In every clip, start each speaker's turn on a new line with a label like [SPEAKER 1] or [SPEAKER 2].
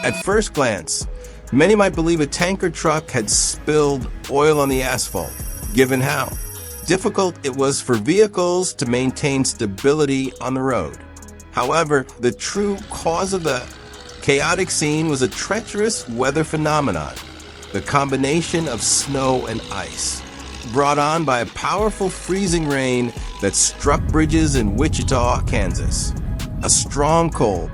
[SPEAKER 1] At first glance, many might believe a tanker truck had spilled oil on the asphalt, given how difficult it was for vehicles to maintain stability on the road. However, the true cause of the chaotic scene was a treacherous weather phenomenon, the combination of snow and ice, brought on by a powerful freezing rain that struck bridges in Wichita, Kansas. A strong cold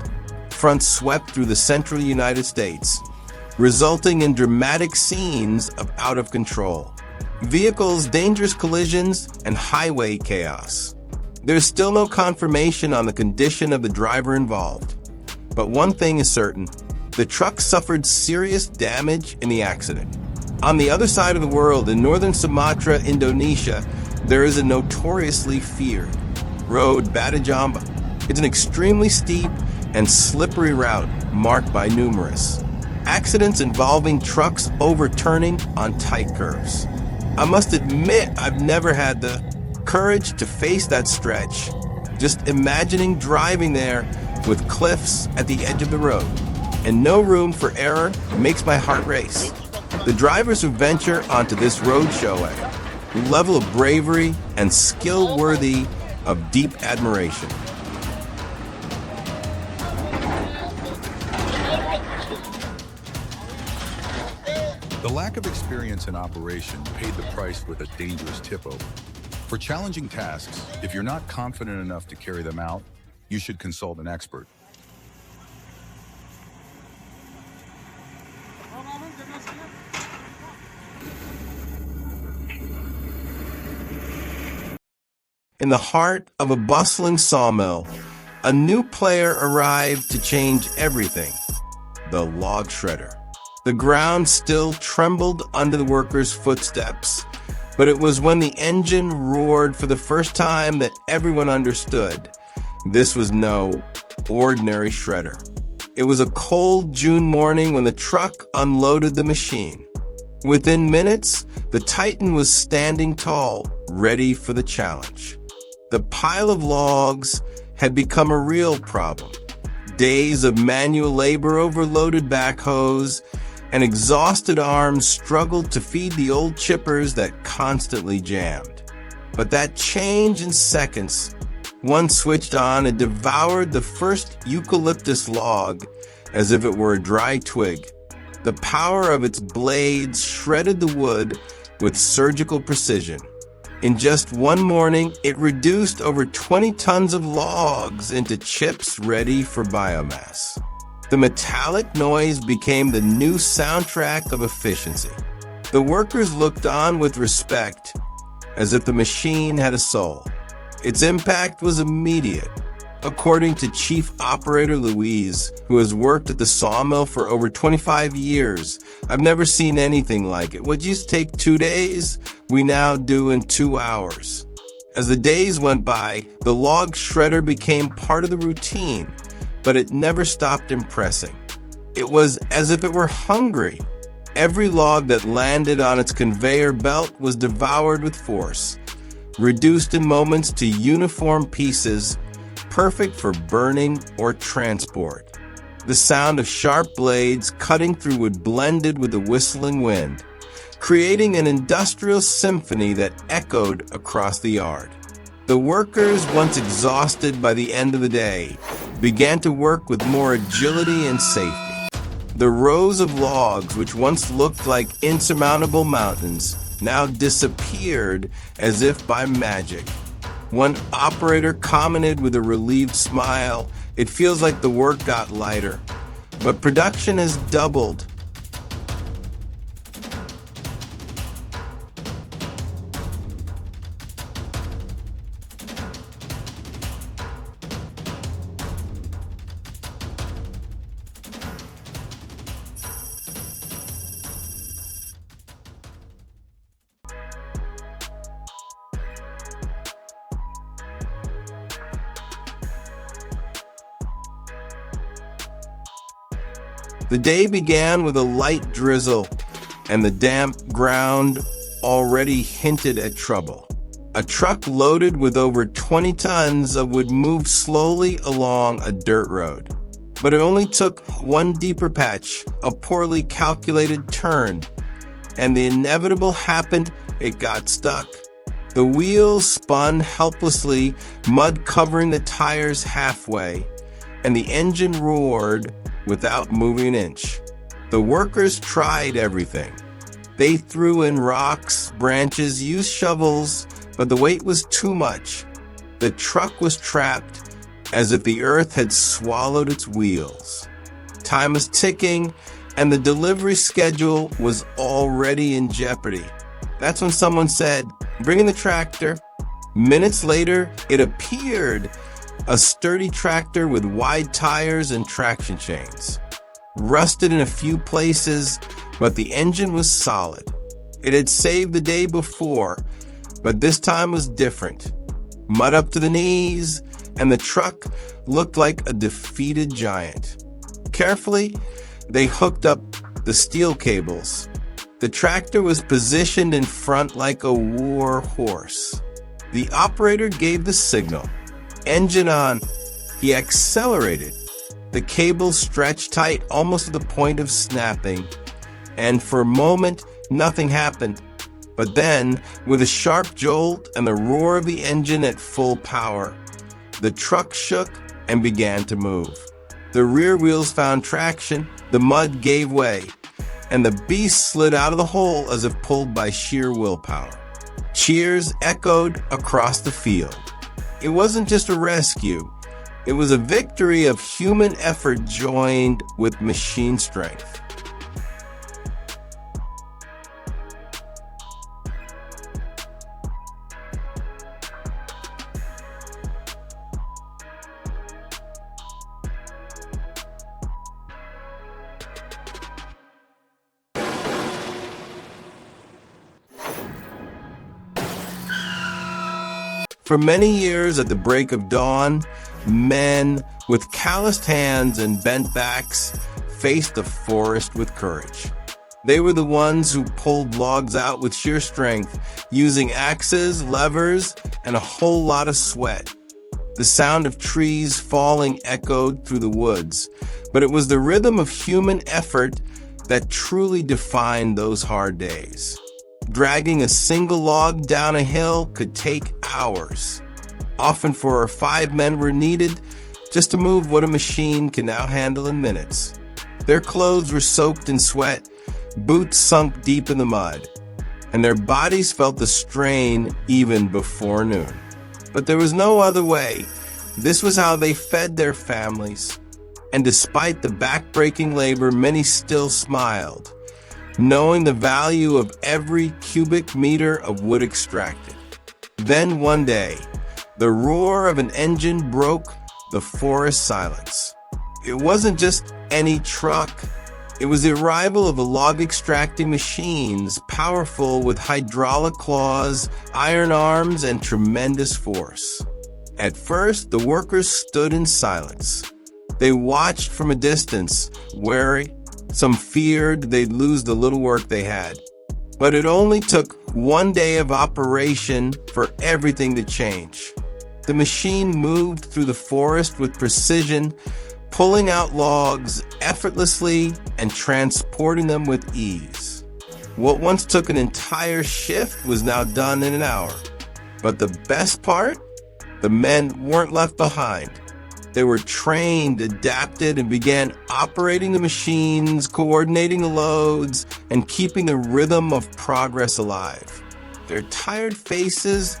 [SPEAKER 1] front swept through the central United States, resulting in dramatic scenes of out of control vehicles, dangerous collisions, and highway chaos. There's still no confirmation on the condition of the driver involved, but one thing is certain: the truck suffered serious damage in the accident. On the other side of the world, in northern Sumatra, Indonesia, there is a notoriously feared road, Batajamba. It's an extremely steep and slippery route marked by numerous accidents involving trucks overturning on tight curves. I must admit, I've never had the courage to face that stretch. Just imagining driving there with cliffs at the edge of the road and no room for error makes my heart race. The drivers who venture onto this road show a level of bravery and skill worthy of deep admiration.
[SPEAKER 2] The lack of experience in operation paid the price with a dangerous tip-over. For challenging tasks, if you're not confident enough to carry them out, you should consult an expert.
[SPEAKER 1] In the heart of a bustling sawmill, a new player arrived to change everything: the log shredder. The ground still trembled under the workers' footsteps, but it was when the engine roared for the first time that everyone understood this was no ordinary shredder. It was a cold June morning when the truck unloaded the machine. Within minutes, the Titan was standing tall, ready for the challenge. The pile of logs had become a real problem. Days of manual labor, overloaded backhoes, and exhausted arms struggled to feed the old chippers that constantly jammed. But that changed in seconds. One switched on and devoured the first eucalyptus log as if it were a dry twig. The power of its blades shredded the wood with surgical precision. In just one morning, it reduced over 20 tons of logs into chips ready for biomass. The metallic noise became the new soundtrack of efficiency. The workers looked on with respect, as if the machine had a soul. Its impact was immediate. According to Chief Operator Louise, who has worked at the sawmill for over 25 years, "I've never seen anything like it. What used to take 2 days, we now do in 2 hours." As the days went by, the log shredder became part of the routine, but it never stopped impressing. It was as if it were hungry. Every log that landed on its conveyor belt was devoured with force, reduced in moments to uniform pieces, perfect for burning or transport. The sound of sharp blades cutting through wood blended with the whistling wind, creating an industrial symphony that echoed across the yard. The workers, once exhausted by the end of the day, began to work with more agility and safety. The rows of logs, which once looked like insurmountable mountains, now disappeared as if by magic. One operator commented with a relieved smile, "It feels like the work got lighter, but production has doubled." The day began with a light drizzle, and the damp ground already hinted at trouble. A truck loaded with over 20 tons of wood moved slowly along a dirt road. But it only took one deeper patch, a poorly calculated turn, and the inevitable happened. It got stuck. The wheels spun helplessly, mud covering the tires halfway, and the engine roared without moving an inch. The workers tried everything. They threw in rocks, branches, used shovels, but the weight was too much. The truck was trapped, as if the earth had swallowed its wheels. Time was ticking, and the delivery schedule was already in jeopardy. That's when someone said, "Bring in the tractor." Minutes later, it appeared, a sturdy tractor with wide tires and traction chains. Rusted in a few places, but the engine was solid. It had saved the day before, but this time was different. Mud up to the knees, and the truck looked like a defeated giant. Carefully, they hooked up the steel cables. The tractor was positioned in front like a war horse. The operator gave the signal. Engine on. He accelerated. The cables stretched tight, almost to the point of snapping. And for a moment, nothing happened. But then, with a sharp jolt and the roar of the engine at full power, the truck shook and began to move. The rear wheels found traction, the mud gave way, and the beast slid out of the hole as if pulled by sheer willpower. Cheers echoed across the field. It wasn't just a rescue. It was a victory of human effort joined with machine strength. For many years at the break of dawn, men with calloused hands and bent backs faced the forest with courage. They were the ones who pulled logs out with sheer strength, using axes, levers, and a whole lot of sweat. The sound of trees falling echoed through the woods, but it was the rhythm of human effort that truly defined those hard days. Dragging a single log down a hill could take hours. Often 4 or 5 men were needed just to move what a machine can now handle in minutes. Their clothes were soaked in sweat, boots sunk deep in the mud, and their bodies felt the strain even before noon. But there was no other way. This was how they fed their families. And despite the back-breaking labor, many still smiled, knowing the value of every cubic meter of wood extracted. Then one day, the roar of an engine broke the forest silence. It wasn't just any truck. It was the arrival of a log-extracting machines, powerful with hydraulic claws, iron arms, and tremendous force. At first, the workers stood in silence. They watched from a distance, wary. Some feared they'd lose the little work they had. But it only took one day of operation for everything to change. The machine moved through the forest with precision, pulling out logs effortlessly and transporting them with ease. What once took an entire shift was now done in an hour. But the best part? The men weren't left behind. They were trained, adapted, and began operating the machines, coordinating the loads, and keeping the rhythm of progress alive. Their tired faces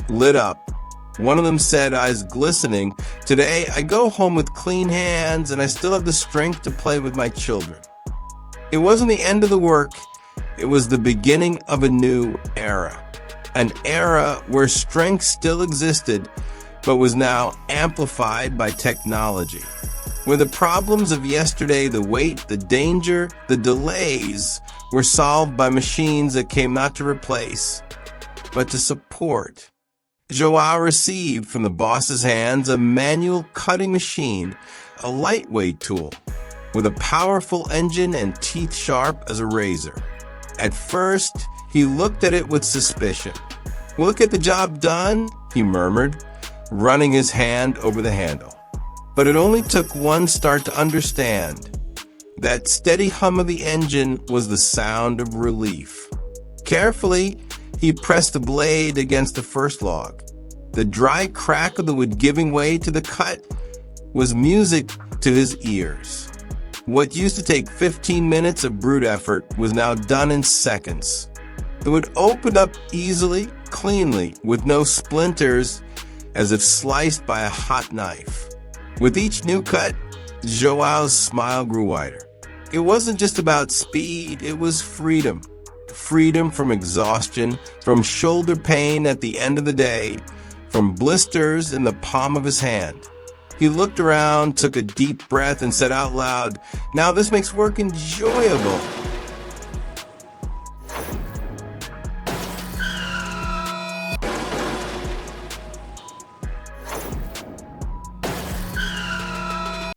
[SPEAKER 1] lit up. One of them said, eyes glistening, "Today I go home with clean hands and I still have the strength to play with my children." It wasn't the end of the work. It was the beginning of a new era. An era where strength still existed, but was now amplified by technology. Where the problems of yesterday, the weight, the danger, the delays, were solved by machines that came not to replace, but to support. Joao received from the boss's hands a manual cutting machine, a lightweight tool, with a powerful engine and teeth sharp as a razor. At first, he looked at it with suspicion. "We'll get the job done," he murmured, running his hand over the handle. But it only took one start to understand. That steady hum of the engine was the sound of relief. Carefully, he pressed the blade against the first log. The dry crack of the wood giving way to the cut was music to his ears. What used to take 15 minutes of brute effort was now done in seconds. The wood opened up easily, cleanly, with no splinters, as if sliced by a hot knife. With each new cut, Joao's smile grew wider. It wasn't just about speed, it was freedom. Freedom from exhaustion, from shoulder pain at the end of the day, from blisters in the palm of his hand. He looked around, took a deep breath, and said out loud, "Now this makes work enjoyable."